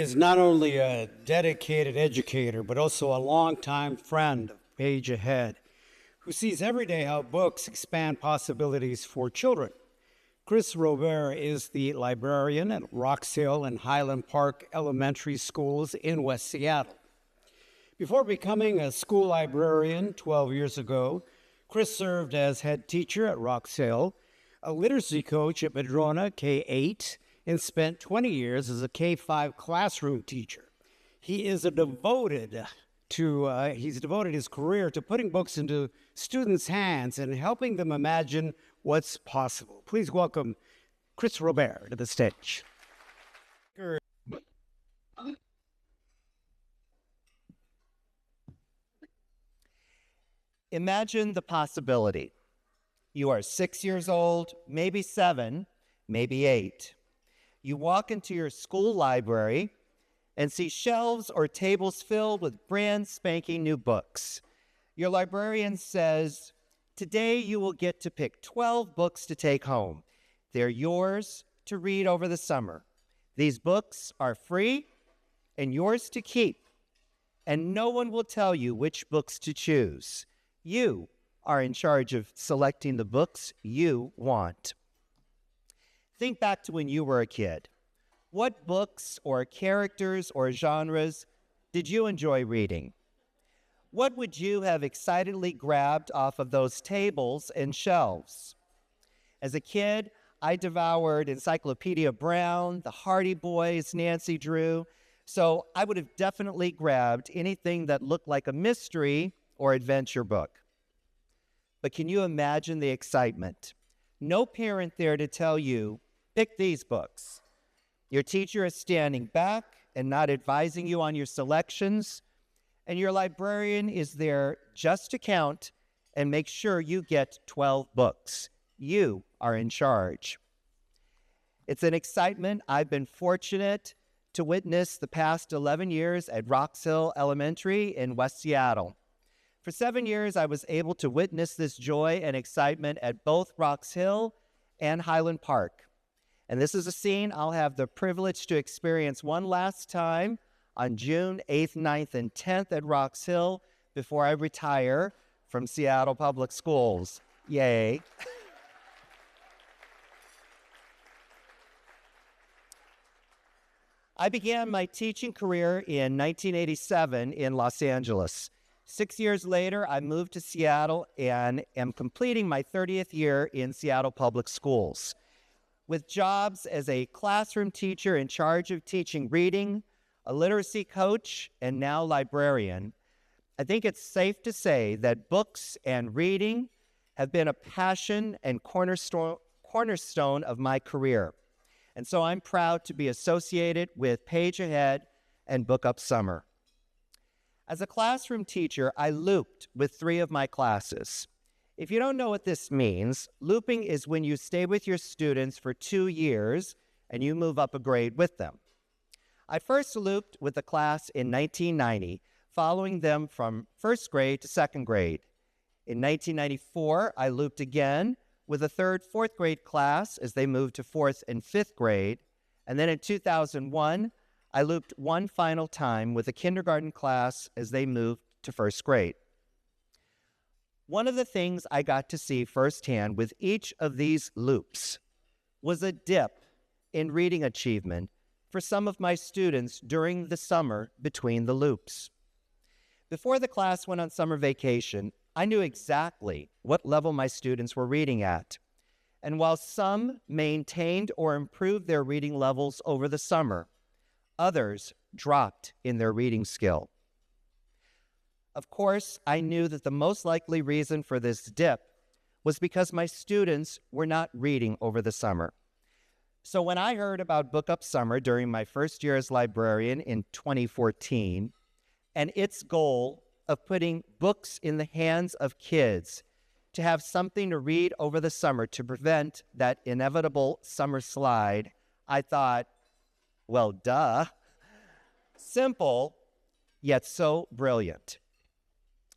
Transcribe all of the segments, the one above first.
is not only a dedicated educator, but also a longtime friend of Page Ahead, who sees every day how books expand possibilities for children. Chris Robert is the librarian at Rocks Hill and Highland Park Elementary Schools in West Seattle. Before becoming a school librarian 12 years ago, Chris served as head teacher at Rocks Hill, a literacy coach at Madrona K-8, and spent 20 years as a K-5 classroom teacher. He's devoted his career to putting books into students' hands and helping them imagine what's possible. Please welcome Chris Robert to the stage. Imagine the possibility. You are 6 years old, maybe 7, maybe 8. You walk into your school library and see shelves or tables filled with brand spanking new books. Your librarian says, "Today you will get to pick 12 books to take home. They're yours to read over the summer. These books are free and yours to keep, and no one will tell you which books to choose. You are in charge of selecting the books you want." Think back to when you were a kid. What books or characters or genres did you enjoy reading? What would you have excitedly grabbed off of those tables and shelves? As a kid, I devoured Encyclopedia Brown, the Hardy Boys, Nancy Drew, so I would have definitely grabbed anything that looked like a mystery or adventure book. But can you imagine the excitement? No parent there to tell you, pick these books. Your teacher is standing back and not advising you on your selections, and your librarian is there just to count and make sure you get 12 books. You are in charge. It's an excitement I've been fortunate to witness the past 11 years at Rocks Hill Elementary in West Seattle. For 7 years, I was able to witness this joy and excitement at both Rocks Hill and Highland Park. And this is a scene I'll have the privilege to experience one last time on June 8th, 9th, and 10th at Rocks Hill before I retire from Seattle Public Schools. Yay. I began my teaching career in 1987 in Los Angeles. 6 years later, I moved to Seattle and am completing my 30th year in Seattle Public Schools. With jobs as a classroom teacher in charge of teaching reading, a literacy coach, and now librarian, I think it's safe to say that books and reading have been a passion and cornerstone of my career. And so I'm proud to be associated with Page Ahead and Book Up Summer. As a classroom teacher, I looped with 3 of my classes. If you don't know what this means, looping is when you stay with your students for 2 years and you move up a grade with them. I first looped with a class in 1990, following them from first grade to second grade. In 1994, I looped again with a third, fourth grade class as they moved to fourth and fifth grade. And then in 2001, I looped one final time with a kindergarten class as they moved to first grade. One of the things I got to see firsthand with each of these loops was a dip in reading achievement for some of my students during the summer between the loops. Before the class went on summer vacation, I knew exactly what level my students were reading at. And while some maintained or improved their reading levels over the summer, others dropped in their reading skill. Of course, I knew that the most likely reason for this dip was because my students were not reading over the summer. So when I heard about Book Up Summer during my first year as librarian in 2014, and its goal of putting books in the hands of kids to have something to read over the summer to prevent that inevitable summer slide, I thought, well, duh. Simple, yet so brilliant.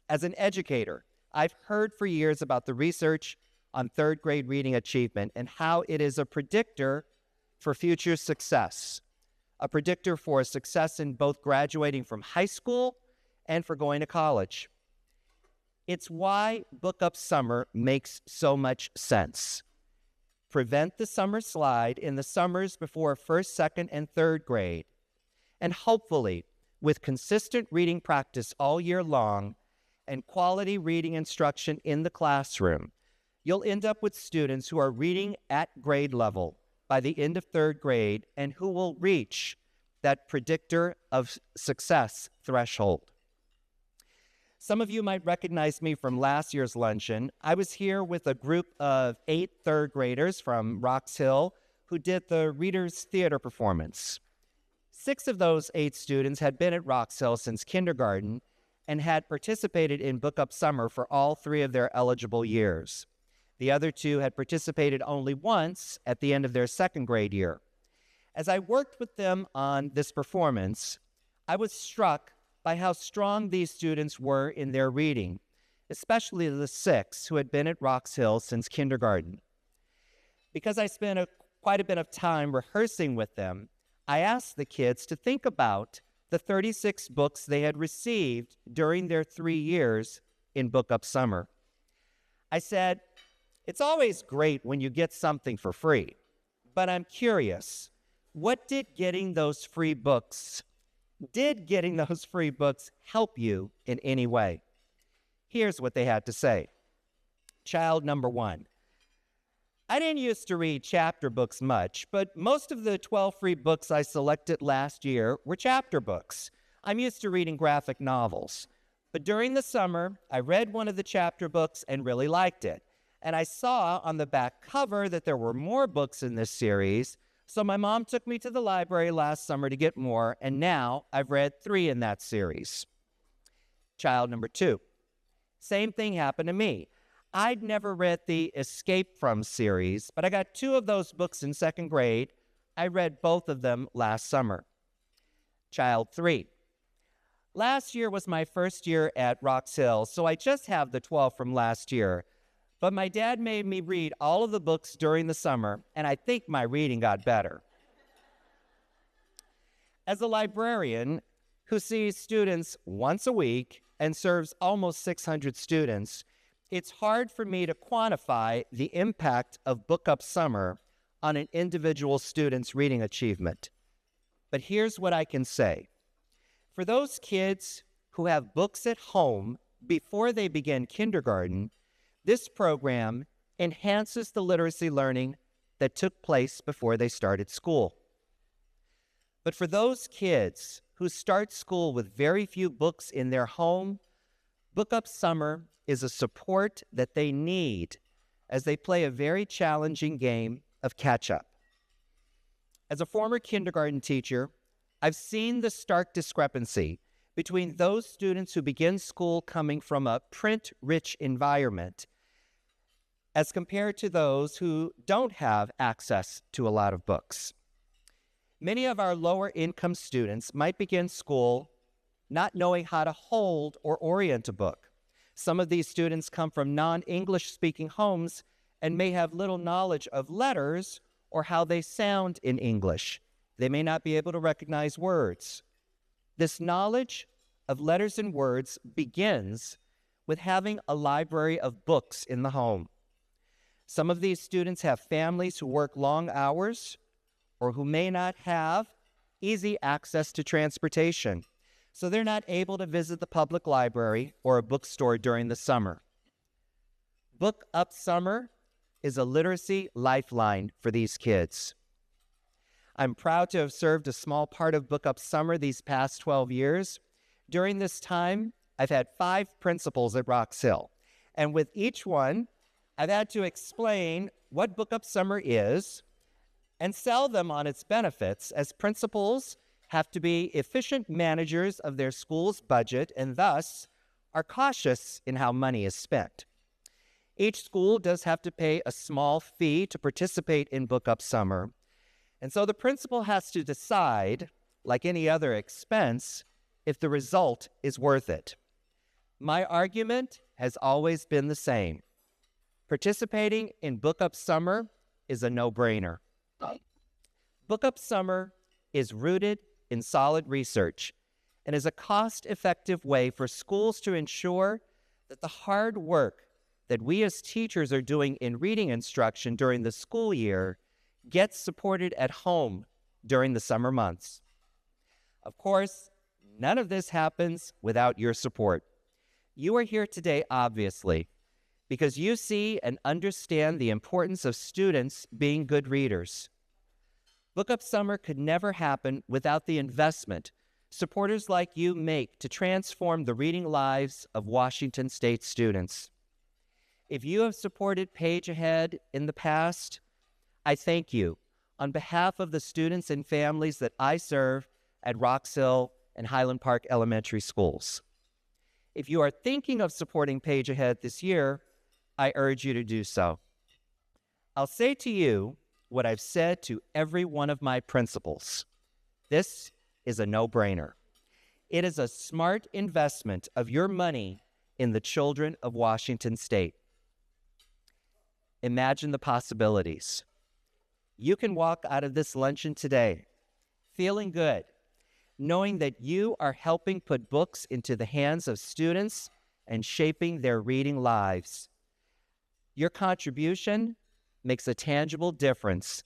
As an educator, I've heard for years about the research on third grade reading achievement and how it is a predictor for future success. a predictor for success in both graduating from high school and for going to college. It's why Book Up Summer makes so much sense. Prevent the summer slide in the summers before first, second, and third grade. And hopefully, with consistent reading practice all year long and quality reading instruction in the classroom, you'll end up with students who are reading at grade level by the end of third grade and who will reach that predictor of success threshold. Some of you might recognize me from last year's luncheon. I was here with a group of 8 third graders from Rocks Hill who did the Reader's Theater performance. 6 of those 8 students had been at Rocks Hill since kindergarten and had participated in Book Up Summer for all 3 of their eligible years. The other 2 had participated only once at the end of their second grade year. As I worked with them on this performance, I was struck by how strong these students were in their reading, especially the 6 who had been at Rocks Hill since kindergarten. Because I spent quite a bit of time rehearsing with them, I asked the kids to think about the 36 books they had received during their 3 years in Book Up Summer. I said, it's always great when you get something for free, but I'm curious, what did getting those free books help you in any way? Here's what they had to say. Child number 1. I didn't used to read chapter books much, but most of the 12 free books I selected last year were chapter books. I'm used to reading graphic novels. But during the summer, I read one of the chapter books and really liked it. And I saw on the back cover that there were more books in this series, so my mom took me to the library last summer to get more, and now I've read 3 in that series. Child number 2. Same thing happened to me. I'd never read the Escape From series, but I got 2 of those books in second grade. I read both of them last summer. Child 3. Last year was my first year at Rocks Hill, so I just have the 12 from last year. But my dad made me read all of the books during the summer, and I think my reading got better. As a librarian who sees students once a week and serves almost 600 students, it's hard for me to quantify the impact of Book Up Summer on an individual student's reading achievement. But here's what I can say. For those kids who have books at home before they begin kindergarten, this program enhances the literacy learning that took place before they started school. But for those kids who start school with very few books in their home, Book Up Summer is a support that they need as they play a very challenging game of catch-up. As a former kindergarten teacher, I've seen the stark discrepancy between those students who begin school coming from a print-rich environment as compared to those who don't have access to a lot of books. Many of our lower-income students might begin school not knowing how to hold or orient a book. Some of these students come from non-English speaking homes and may have little knowledge of letters or how they sound in English. They may not be able to recognize words. This knowledge of letters and words begins with having a library of books in the home. Some of these students have families who work long hours or who may not have easy access to transportation, so they're not able to visit the public library or a bookstore during the summer. Book Up Summer is a literacy lifeline for these kids. I'm proud to have served a small part of Book Up Summer these past 12 years. During this time, I've had 5 principals at Rocks Hill, and with each one, I've had to explain what Book Up Summer is and sell them on its benefits, as principals have to be efficient managers of their school's budget and thus are cautious in how money is spent. Each school does have to pay a small fee to participate in Book Up Summer, and so the principal has to decide, like any other expense, if the result is worth it. My argument has always been the same. Participating in Book Up Summer is a no-brainer. Book Up Summer is rooted in solid research and is a cost-effective way for schools to ensure that the hard work that we as teachers are doing in reading instruction during the school year gets supported at home during the summer months. Of course, none of this happens without your support. You are here today, obviously, because you see and understand the importance of students being good readers. Book Up Summer could never happen without the investment supporters like you make to transform the reading lives of Washington State students. If you have supported Page Ahead in the past, I thank you on behalf of the students and families that I serve at Rocks Hill and Highland Park Elementary Schools. If you are thinking of supporting Page Ahead this year, I urge you to do so. I'll say to you what I've said to every one of my principals. This is a no-brainer. It is a smart investment of your money in the children of Washington State. Imagine the possibilities. You can walk out of this luncheon today feeling good, knowing that you are helping put books into the hands of students and shaping their reading lives. Your contribution makes a tangible difference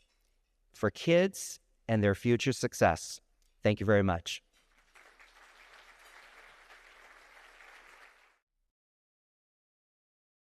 for kids and their future success. Thank you very much.